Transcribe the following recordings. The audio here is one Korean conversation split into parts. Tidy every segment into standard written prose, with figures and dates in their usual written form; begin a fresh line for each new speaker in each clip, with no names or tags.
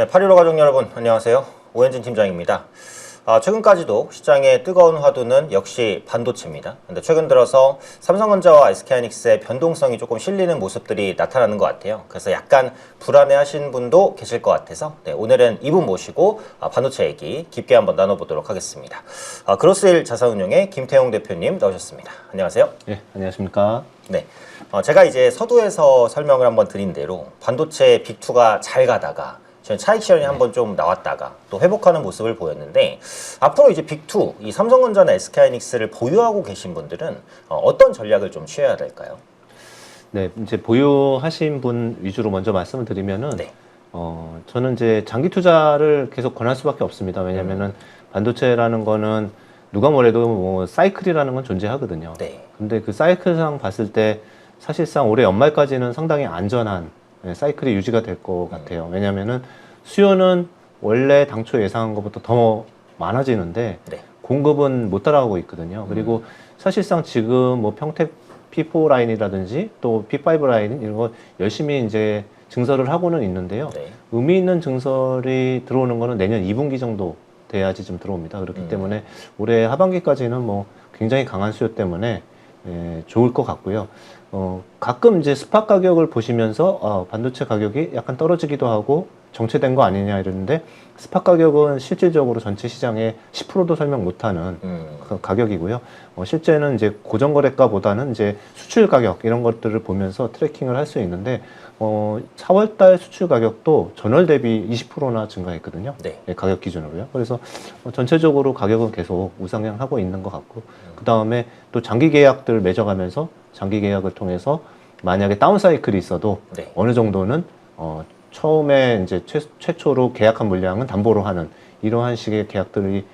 네, 815 가족 여러분 안녕하세요. 오현진 팀장입니다. 최근까지도 시장의 뜨거운 화두는 역시 반도체입니다. 근데 최근 들어서 삼성전자와 SK하이닉스의 변동성이 조금 실리는 모습들이 나타나는 것 같아요. 그래서 약간 불안해하신 분도 계실 것 같아서 오늘은 이분 모시고 반도체 얘기 깊게 한번 나눠보도록 하겠습니다. 그로스일 자산운용의 김태용 대표님 나오셨습니다. 안녕하세요.
네, 안녕하십니까.
네, 제가 이제 서두에서 설명을 한번 드린 대로 반도체 빅2가 잘 가다가 차익 실현이 한번 좀 나왔다가 또 회복하는 모습을 보였는데 앞으로 이제 빅2, 이 삼성전자나 SK하이닉스를 보유하고 계신 분들은 어떤 전략을 좀 취해야 될까요?
네, 이제 보유하신 분 위주로 먼저 말씀을 드리면은
네.
저는 이제 장기 투자를 계속 권할 수밖에 없습니다. 왜냐면은 반도체라는 거는 누가 뭐래도 뭐 사이클이라는 건 존재하거든요.
네.
근데 그 사이클상 봤을 때 사실상 올해 연말까지는 상당히 안전한 사이클이 유지가 될 것 같아요. 왜냐면은 수요는 원래 당초 예상한 것보다 더 많아지는데
네.
공급은 못 따라가고 있거든요. 그리고 사실상 지금 뭐 평택 P4 라인이라든지 또 P5 라인 이런 거 열심히 이제 증설을 하고는 있는데요.
네.
의미 있는 증설이 들어오는 거는 내년 2분기 정도 돼야지 좀 들어옵니다. 그렇기 때문에 올해 하반기까지는 뭐 굉장히 강한 수요 때문에 좋을 것 같고요. 가끔 이제 스팟 가격을 보시면서 반도체 가격이 약간 떨어지기도 하고 정체된 거 아니냐 이러는데 스팟 가격은 실질적으로 전체 시장의 10%도 설명 못하는 그 가격이고요. 실제는 이제 고정거래가보다는 이제 수출 가격 이런 것들을 보면서 트래킹을 할 수 있는데 4월달 수출 가격도 전월 대비 20%나 증가했거든요.
네.
가격 기준으로요. 그래서 전체적으로 가격은 계속 우상향하고 있는 것 같고 그 다음에 또 장기 계약들 맺어가면서 장기 계약을 통해서 만약에 다운 사이클이 있어도
네.
어느 정도는 처음에 이제 최초로 계약한 물량은 담보로 하는 이러한 식의 계약들이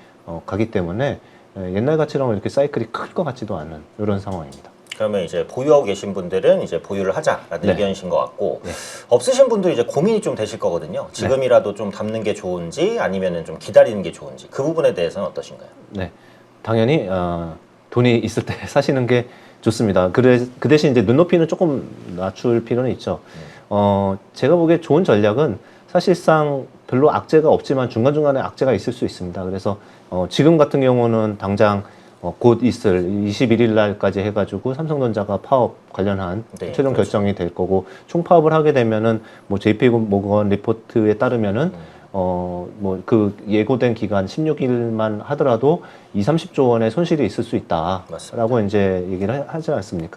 가기 때문에 옛날 같이랑 이렇게 사이클이 클 것 같지도 않은 이런 상황입니다.
그러면 이제 보유하고 계신 분들은 이제 보유를 하자라는
네.
의견이신 것 같고
네.
없으신 분들이 이제 고민이 좀 되실 거거든요. 지금이라도 좀 담는 게 좋은지 아니면은 좀 기다리는 게 좋은지 그 부분에 대해서는 어떠신가요?
네, 당연히 돈이 있을 때 사시는 게 좋습니다. 그 대신 이제 눈높이는 조금 낮출 필요는 있죠. 제가 보기에 좋은 전략은 사실상 별로 악재가 없지만 중간중간에 악재가 있을 수 있습니다. 그래서 지금 같은 경우는 당장 곧 있을 21일 날까지 해가지고 삼성전자가 파업 관련한
네,
최종
그렇죠.
결정이 될 거고 총파업을 하게 되면은 뭐 JP 모건 리포트에 따르면은 뭐 그 예고된 기간 16일만 하더라도 2, 30조 원의 손실이 있을 수 있다라고
맞습니다.
이제 얘기를 하지 않습니까?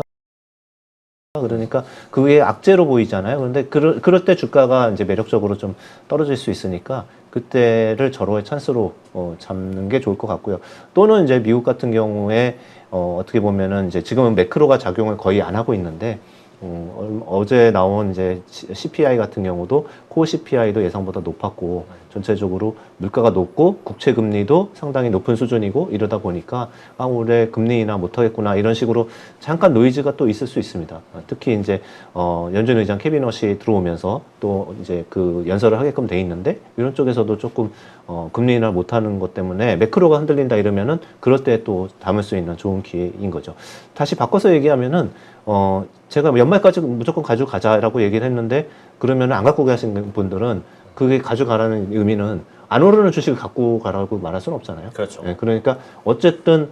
그러니까 그게 악재로 보이잖아요. 그런데 그럴 때 주가가 이제 매력적으로 좀 떨어질 수 있으니까 그때를 절호의 찬스로 잡는 게 좋을 것 같고요. 또는 이제 미국 같은 경우에 어떻게 보면은 이제 지금은 매크로가 작용을 거의 안 하고 있는데 어제 나온 이제 CPI 같은 경우도 코어 CPI도 예상보다 높았고 전체적으로 물가가 높고 국채 금리도 상당히 높은 수준이고 이러다 보니까 올해 금리 인하 못하겠구나 이런 식으로 잠깐 노이즈가 또 있을 수 있습니다. 특히 이제 연준 의장 캐비넛이 들어오면서 또 이제 그 연설을 하게끔 돼 있는데 이런 쪽에서도 조금 금리 인하 못하는 것 때문에 매크로가 흔들린다 이러면은 그럴 때 또 담을 수 있는 좋은 기회인 거죠. 다시 바꿔서 얘기하면은 제가 연말까지 무조건 가져가자라고 얘기를 했는데 그러면 안 갖고 가신 분들은 그게 가져가라는 의미는 안 오르는 주식을 갖고 가라고 말할 수는 없잖아요.
그렇죠.
네, 그러니까 어쨌든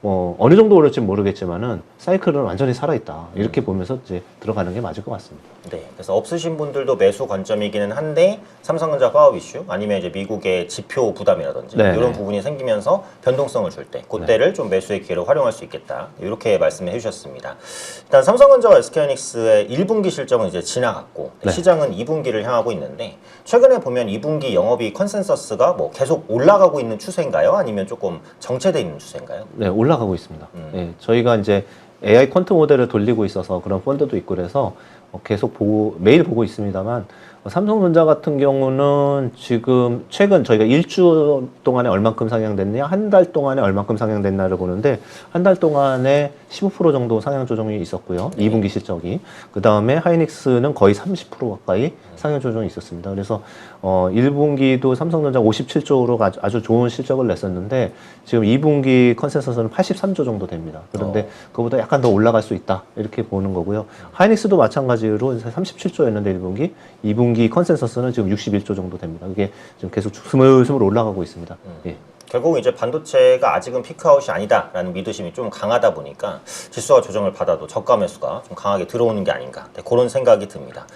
어느 정도 오를지 모르겠지만은 사이클은 완전히 살아있다 이렇게 보면서 이제 들어가는 게 맞을 것 같습니다.
네, 그래서 없으신 분들도 매수 관점이기는 한데 삼성전자 파업 이슈 아니면 이제 미국의 지표 부담이라든지
네,
이런
네.
부분이 생기면서 변동성을 줄 때 그때를 좀 매수의 기회로 활용할 수 있겠다 이렇게 말씀해 주셨습니다. 일단 삼성전자와 SK하이닉스의 1분기 실적은 이제 지나갔고
네.
시장은 2분기를 향하고 있는데 최근에 보면 2분기 영업이익 컨센서스가 뭐 계속 올라가고 있는 추세인가요? 아니면 조금 정체돼 있는 추세인가요?
네, 올라가고 있습니다. 네, 저희가 이제 AI 퀀트 모델을 돌리고 있어서 그런 펀드도 있고 그래서 계속 매일 보고 있습니다만 삼성전자 같은 경우는 지금 최근 저희가 일주 동안에 얼만큼 상향됐냐, 한 달 동안에 얼만큼 상향됐나를 보는데 한 달 동안에 15% 정도 상향 조정이 있었고요. 2분기 실적이. 그 다음에 하이닉스는 거의 30% 가까이 상향 조정이 있었습니다. 그래서 1분기도 삼성전자 57조로 아주 좋은 실적을 냈었는데 지금 2분기 컨센서스는 83조 정도 됩니다. 그런데 그거보다 약간 더 올라갈 수 있다 이렇게 보는 거고요. 하이닉스도 마찬가지로 37조였는데 1분기, 2분기 컨센서스는 지금 61조 정도 됩니다. 이게 지금 계속 스물스물 올라가고 있습니다. 예.
결국은 이제 반도체가 아직은 피크아웃이 아니다라는 믿으심이 좀 강하다 보니까 지수가 조정을 받아도 저가 매수가 좀 강하게 들어오는 게 아닌가, 네, 그런 생각이 듭니다.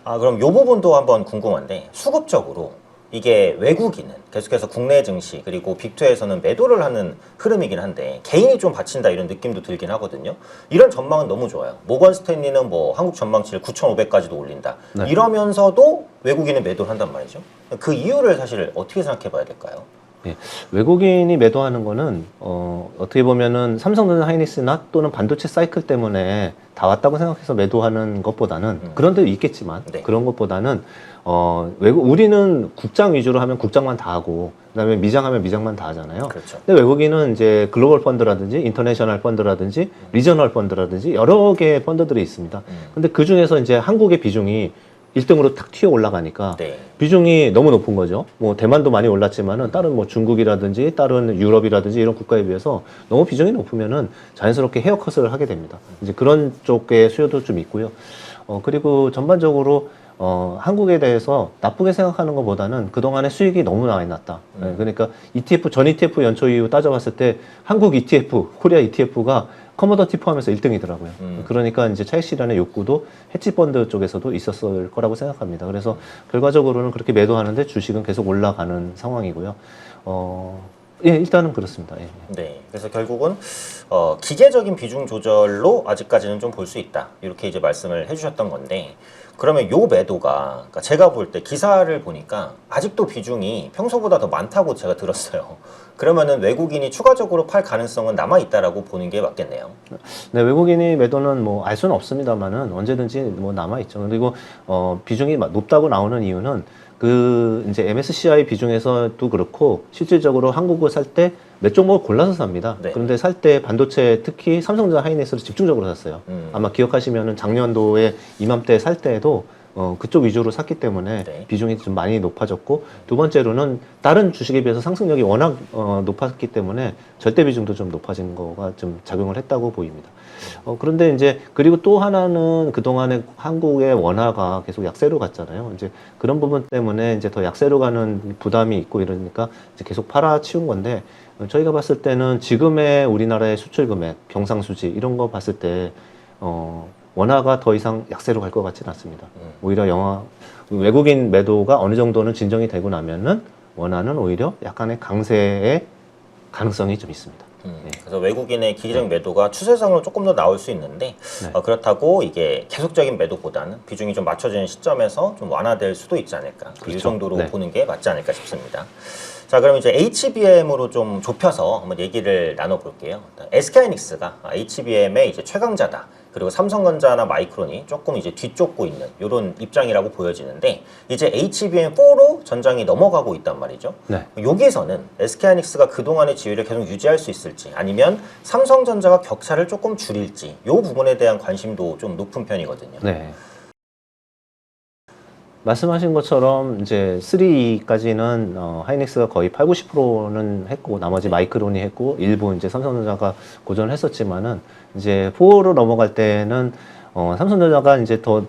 그럼 이 부분도 한번 궁금한데, 수급적으로 이게 외국인은 계속해서 국내 증시 그리고 빅투에서는 매도를 하는 흐름이긴 한데 개인이 좀 받친다 이런 느낌도 들긴 하거든요. 이런 전망은 너무 좋아요. 모건 스탠리는 뭐 한국 전망치를 9,500까지도 올린다.
네.
이러면서도 외국인은 매도를 한다는 말이죠. 그 이유를 사실 어떻게 생각해 봐야 될까요?
예, 외국인이 매도하는 거는 어떻게 보면은 삼성전자 하이닉스나 또는 반도체 사이클 때문에 다 왔다고 생각해서 매도하는 것보다는 그런 데도 있겠지만
네.
그런 것보다는 우리는 국장 위주로 하면 국장만 다 하고 그다음에 미장하면 미장만 다 하잖아요.
그렇죠.
근데 외국인은 이제 글로벌 펀드라든지 인터내셔널 펀드라든지 리저널 펀드라든지 여러 개의 펀드들이 있습니다. 근데 그 중에서 이제 한국의 비중이 1등으로 탁 튀어 올라가니까
네.
비중이 너무 높은 거죠. 뭐 대만도 많이 올랐지만은 다른 뭐 중국이라든지 다른 유럽이라든지 이런 국가에 비해서 너무 비중이 높으면은 자연스럽게 헤어컷을 하게 됩니다. 이제 그런 쪽의 수요도 좀 있고요. 그리고 전반적으로 한국에 대해서 나쁘게 생각하는 것보다는 그동안의 수익이 너무 많이 났다. 네, 그러니까 ETF, 전 ETF 연초 이후 따져봤을 때 한국 ETF, 코리아 ETF가 커머더티 포함해서 1등이더라고요. 그러니까 이제 차익 실현의 욕구도 헤지펀드 쪽에서도 있었을 거라고 생각합니다. 그래서 결과적으로는 그렇게 매도하는데 주식은 계속 올라가는 상황이고요. 예, 일단은 그렇습니다. 예.
네, 그래서 결국은 기계적인 비중 조절로 아직까지는 좀 볼 수 있다. 이렇게 이제 말씀을 해주셨던 건데, 그러면 요 매도가, 그러니까 제가 볼 때 기사를 보니까 아직도 비중이 평소보다 더 많다고 제가 들었어요. 그러면은 외국인이 추가적으로 팔 가능성은 남아 있다라고 보는 게 맞겠네요.
네, 외국인이 매도는 뭐 알 수는 없습니다만은 언제든지 뭐 남아 있죠. 그리고 비중이 높다고 나오는 이유는 그 이제 MSCI 비중에서도 그렇고 실질적으로 한국을 살 때 몇 종목을 골라서 삽니다.
네.
그런데 살 때 반도체 특히 삼성전자 하이닉스를 집중적으로 샀어요. 아마 기억하시면은 작년도에 이맘때 살 때에도 그쪽 위주로 샀기 때문에
네.
비중이 좀 많이 높아졌고, 두 번째로는 다른 주식에 비해서 상승력이 워낙 높았기 때문에 절대 비중도 좀 높아진 거가 좀 작용을 했다고 보입니다. 그런데 이제 그리고 또 하나는 그동안에 한국의 원화가 계속 약세로 갔잖아요. 이제 그런 부분 때문에 이제 더 약세로 가는 부담이 있고 이러니까 이제 계속 팔아치운 건데, 저희가 봤을 때는 지금의 우리나라의 수출 금액, 경상수지 이런 거 봤을 때 원화가 더 이상 약세로 갈 것 같지는 않습니다. 오히려 외국인 매도가 어느 정도는 진정이 되고 나면은 원화는 오히려 약간의 강세의 가능성이 좀 있습니다.
그래서 외국인의 기계적 매도가 추세상으로 조금 더 나올 수 있는데, 그렇다고 이게 계속적인 매도보다는 비중이 좀 맞춰지는 시점에서 좀 완화될 수도 있지 않을까. 이
그렇죠.
정도로
네.
보는 게 맞지 않을까 싶습니다. 자, 그럼 이제 HBM으로 좀 좁혀서 한번 얘기를 나눠볼게요. SK하이닉스가 HBM의 이제 최강자다. 그리고 삼성전자나 마이크론이 조금 이제 뒤쫓고 있는 이런 입장이라고 보여지는데, 이제 HBM4로 전장이 넘어가고 있단 말이죠.
네.
여기에서는 SK하이닉스가 그동안의 지위를 계속 유지할 수 있을지, 아니면 삼성전자가 격차를 조금 줄일지, 이 부분에 대한 관심도 좀 높은 편이거든요.
네. 말씀하신 것처럼 이제 3까지는 하이닉스가 거의 8, 90%는 했고, 나머지 마이크론이 했고, 일부 이제 삼성전자가 고전을 했었지만은 이제 4로 넘어갈 때는 삼성전자가 이제 더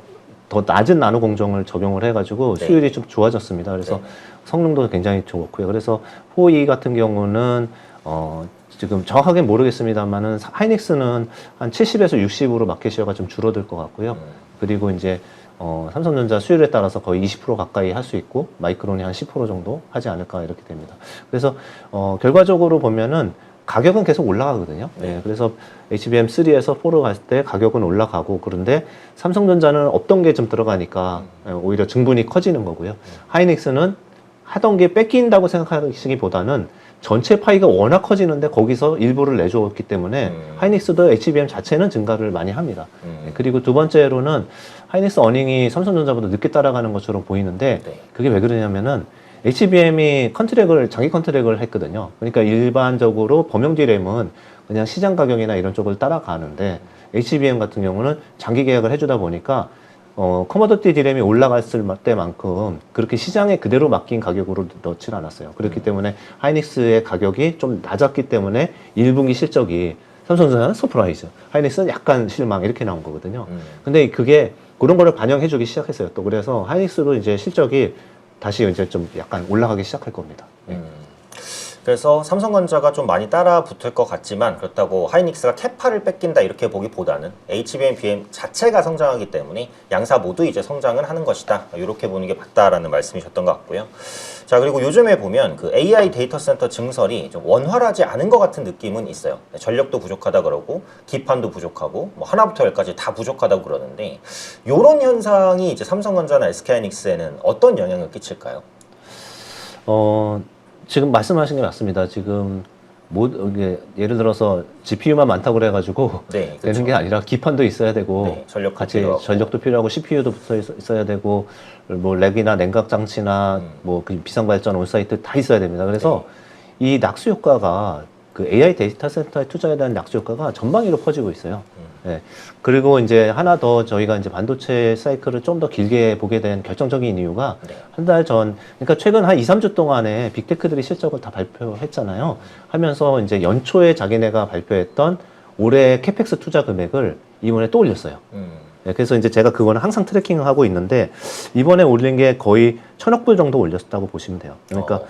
낮은 나노 공정을 적용을 해가지고
네.
수율이 좀 좋아졌습니다. 그래서
네.
성능도 굉장히 좋고요. 그래서 4E 같은 경우는 지금 정확하게 모르겠습니다만은 하이닉스는 한 70에서 60으로 마켓시어가 좀 줄어들 것 같고요. 그리고 이제 삼성전자 수율에 따라서 거의 20% 가까이 할 수 있고, 마이크론이 한 10% 정도 하지 않을까 이렇게 됩니다. 그래서 결과적으로 보면은 가격은 계속 올라가거든요. 네, 그래서 HBM3에서 4로 갈 때 가격은 올라가고, 그런데 삼성전자는 없던 게 좀 들어가니까 오히려 증분이 커지는 거고요. 하이닉스는 하던 게 뺏긴다고 생각하시기보다는 전체 파이가 워낙 커지는데 거기서 일부를 내줬기 때문에 하이닉스도 HBM 자체는 증가를 많이 합니다. 네, 그리고 두 번째로는 하이닉스 어닝이 삼성전자보다 늦게 따라가는 것처럼 보이는데,
네.
그게 왜 그러냐면은 HBM이 장기 컨트랙을 했거든요. 그러니까 일반적으로 범용 D램은 그냥 시장 가격이나 이런 쪽을 따라가는데 HBM 같은 경우는 장기 계약을 해주다 보니까 커머더티 디램이 올라갔을 때만큼 그렇게 시장에 그대로 맡긴 가격으로 넣질 않았어요. 그렇기 때문에 하이닉스의 가격이 좀 낮았기 때문에 1분기 실적이 삼성전자는 서프라이즈, 하이닉스는 약간 실망 이렇게 나온 거거든요. 근데 그게 그런 거를 반영해주기 시작했어요. 또 그래서 하이닉스로 이제 실적이 다시 이제 좀 약간 올라가기 시작할 겁니다.
그래서 삼성전자가 좀 많이 따라 붙을 것 같지만 그렇다고 하이닉스가 캐파를 뺏긴다 이렇게 보기보다는 HBM, BM 자체가 성장하기 때문에 양사 모두 이제 성장은 하는 것이다. 이렇게 보는 게 맞다라는 말씀이셨던 것 같고요. 자, 그리고 요즘에 보면 그 AI 데이터 센터 증설이 좀 원활하지 않은 것 같은 느낌은 있어요. 전력도 부족하다 그러고 기판도 부족하고 뭐 하나부터 열까지 다 부족하다고 그러는데 이런 현상이 이제 삼성전자나 SK하이닉스에는 어떤 영향을 끼칠까요?
지금 말씀하신 게 맞습니다. 지금 이게 예를 들어서 GPU만 많다고 그래가지고
네, 그렇죠.
되는 게 아니라 기판도 있어야 되고
네, 전력도
같이
필요하고.
전력도 필요하고 CPU도 붙어 있어야 되고 뭐 렉이나 냉각 장치나 뭐 그 비상 발전 온사이트 다 있어야 됩니다. 그래서 이 낙수 효과가 그 AI 데이터 센터에 투자에 대한 낙수 효과가 전방위로 퍼지고 있어요. 네. 그리고 이제 하나 더 저희가 이제 반도체 사이클을 좀 더 길게 보게 된 결정적인 이유가 한 달 전, 그러니까 최근 한 2, 3주 동안에 빅테크들이 실적을 다 발표했잖아요. 하면서 이제 연초에 자기네가 발표했던 올해 캐펙스 투자 금액을 이번에 또 올렸어요. 네, 그래서 이제 제가 그거는 항상 트래킹을 하고 있는데 이번에 올린 게 거의 1,000억 불 정도 올렸다고 보시면 돼요. 그러니까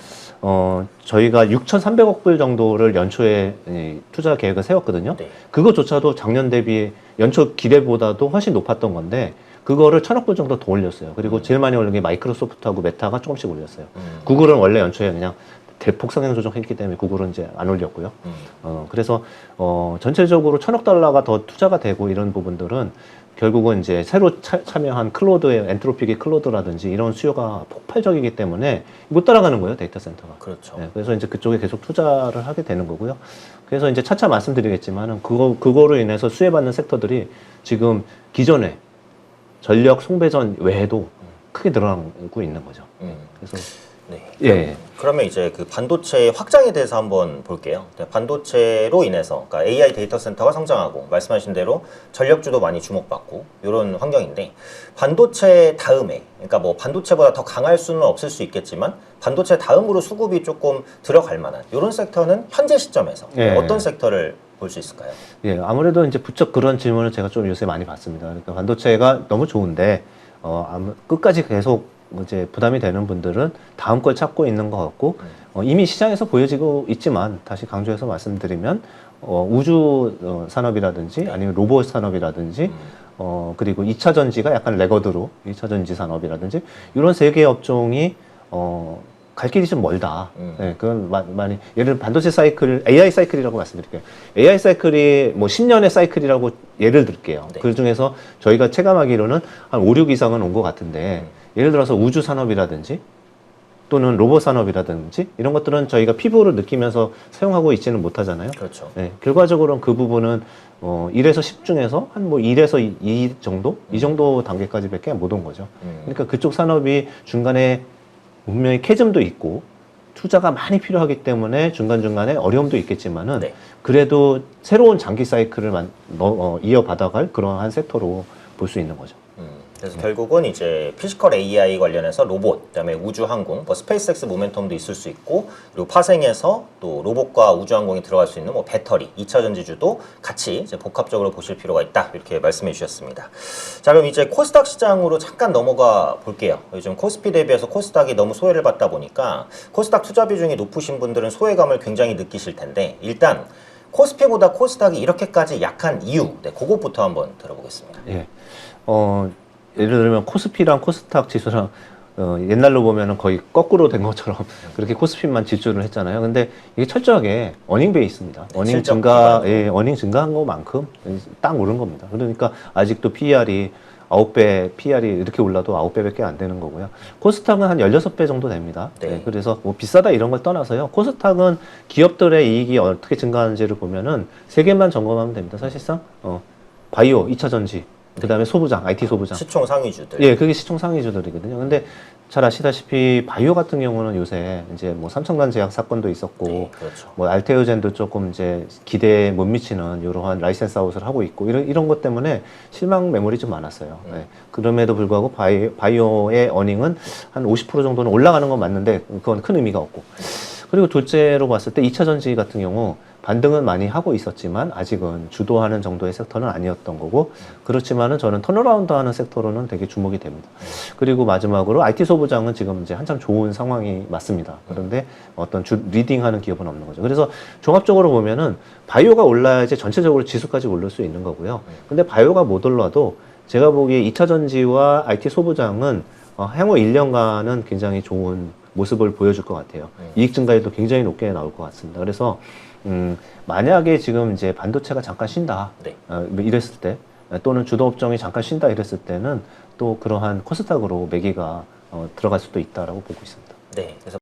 저희가 6,300억 불 정도를 연초에 투자 계획을 세웠거든요.
네.
그거조차도 작년 대비 연초 기대보다도 훨씬 높았던 건데 그거를 1,000억 불 정도 더 올렸어요. 그리고 제일 많이 올린 게 마이크로소프트하고 메타가 조금씩 올렸어요. 구글은 원래 연초에 그냥 대폭 성향 조정했기 때문에 구글은 이제 안 올렸고요. 그래서 전체적으로 1,000억 달러가 더 투자가 되고 이런 부분들은 결국은 이제 새로 참여한 클로드의 엔트로픽의 클로드라든지 이런 수요가 폭발적이기 때문에 못 따라가는 거예요, 데이터 센터가.
그렇죠.
네, 그래서 이제 그쪽에 계속 투자를 하게 되는 거고요. 그래서 이제 차차 말씀드리겠지만은 그거로 인해서 수혜받는 섹터들이 지금 기존에 전력 송배전 외에도 크게 늘어나고 있는 거죠. 그래서
네.
예.
그러면 이제 그 반도체 확장에 대해서 한번 볼게요. 반도체로 인해서 그러니까 AI 데이터 센터가 성장하고 말씀하신 대로 전력주도 많이 주목받고 이런 환경인데 반도체 다음에 그러니까 뭐 반도체보다 더 강할 수는 없을 수 있겠지만 반도체 다음으로 수급이 조금 들어갈 만한 이런 섹터는 현재 시점에서
예.
어떤 섹터를 볼 수 있을까요?
예, 아무래도 이제 부쩍 그런 질문을 제가 좀 요새 많이 받습니다. 그러니까 반도체가 너무 좋은데 끝까지 계속 이제 부담이 되는 분들은 다음 걸 찾고 있는 것 같고 이미 시장에서 보여지고 있지만 다시 강조해서 말씀드리면 우주 산업이라든지 아니면 로봇 산업이라든지 그리고 2차 전지가 약간 레거드로 2차 전지 산업이라든지 이런 세 개의 업종이 갈 길이 좀 멀다. 네, 그건 많이 예를 들어 반도체 사이클, AI 사이클이라고 말씀드릴게요. AI 사이클이 뭐 10년의 사이클이라고 예를 들게요.
네.
그 중에서 저희가 체감하기로는 한 5, 6 이상은 온 것 같은데 예를 들어서 우주 산업이라든지 또는 로봇 산업이라든지 이런 것들은 저희가 피부를 느끼면서 사용하고 있지는 못하잖아요.
그렇죠.
네, 결과적으로는 그 부분은 1에서 10 중에서 한 뭐 1에서 2 정도? 이 정도 단계까지밖에 못 온 거죠. 그러니까 그쪽 산업이 중간에 분명히 캐즘도 있고 투자가 많이 필요하기 때문에 중간중간에 어려움도 있겠지만은
네.
그래도 새로운 장기 사이클을 이어받아갈 그러한 섹터로 볼 수 있는 거죠.
그래서 결국은 이제 피지컬 AI 관련해서 로봇, 그다음에 우주항공, 뭐 스페이스X 모멘텀도 있을 수 있고 그리고 파생해서 또 로봇과 우주항공이 들어갈 수 있는 뭐 배터리, 2차 전지주도 같이 이제 복합적으로 보실 필요가 있다 이렇게 말씀해 주셨습니다. 자, 그럼 이제 코스닥 시장으로 잠깐 넘어가 볼게요. 요즘 코스피 대비해서 코스닥이 너무 소외를 받다 보니까 코스닥 투자 비중이 높으신 분들은 소외감을 굉장히 느끼실 텐데 일단 코스피보다 코스닥이 이렇게까지 약한 이유, 네, 그것부터 한번 들어보겠습니다.
예. 예를 들면 코스피랑 코스닥 지수랑 옛날로 보면은 거의 거꾸로 된 것처럼 그렇게 코스피만 지수를 했잖아요. 근데 이게 철저하게 어닝 베이스입니다.
네,
어닝
실적
증가,
기반으로.
예, 어닝 증가한 것만큼 딱 오른 겁니다. 그러니까 아직도 PER이 9배, PER이 이렇게 올라도 9배밖에 안 되는 거고요. 코스닥은 한 16배 정도 됩니다.
네.
네, 그래서 뭐 비싸다 이런 걸 떠나서요. 코스닥은 기업들의 이익이 어떻게 증가하는지를 보면은 세 개만 점검하면 됩니다. 사실상 바이오, 2차 전지, 그다음에 소부장, IT 소부장.
시총 상위주들.
예, 그게 시총 상위주들이거든요. 근데 잘 아시다시피 바이오 같은 경우는 요새 이제 뭐 삼성단 제약 사건도 있었고,
네, 그렇죠.
뭐 알테오젠도 조금 이제 기대에 못 미치는 이러한 라이센스 아웃을 하고 있고 이런 것 때문에 실망 매물이 좀 많았어요. 예. 그럼에도 불구하고 바이오의 어닝은 한 50% 정도는 올라가는 건 맞는데 그건 큰 의미가 없고. 그리고 둘째로 봤을 때 2차 전지 같은 경우 반등은 많이 하고 있었지만 아직은 주도하는 정도의 섹터는 아니었던 거고, 그렇지만은 저는 턴어라운드 하는 섹터로는 되게 주목이 됩니다. 그리고 마지막으로 IT 소부장은 지금 이제 한참 좋은 상황이 맞습니다. 그런데 어떤 리딩하는 기업은 없는 거죠. 그래서 종합적으로 보면은 바이오가 올라야지 전체적으로 지수까지 오를 수 있는 거고요. 근데 바이오가 못 올라도 제가 보기에 2차 전지와 IT 소부장은 향후 1년간은 굉장히 좋은 모습을 보여줄 것 같아요. 이익 증가율도 굉장히 높게 나올 것 같습니다. 그래서 만약에 지금 이제 반도체가 잠깐 쉰다,
네.
뭐 이랬을 때, 또는 주도 업종이 잠깐 쉰다 이랬을 때는 또 그러한 코스닥으로 매기가 들어갈 수도 있다라고 보고 있습니다.
네. 그래서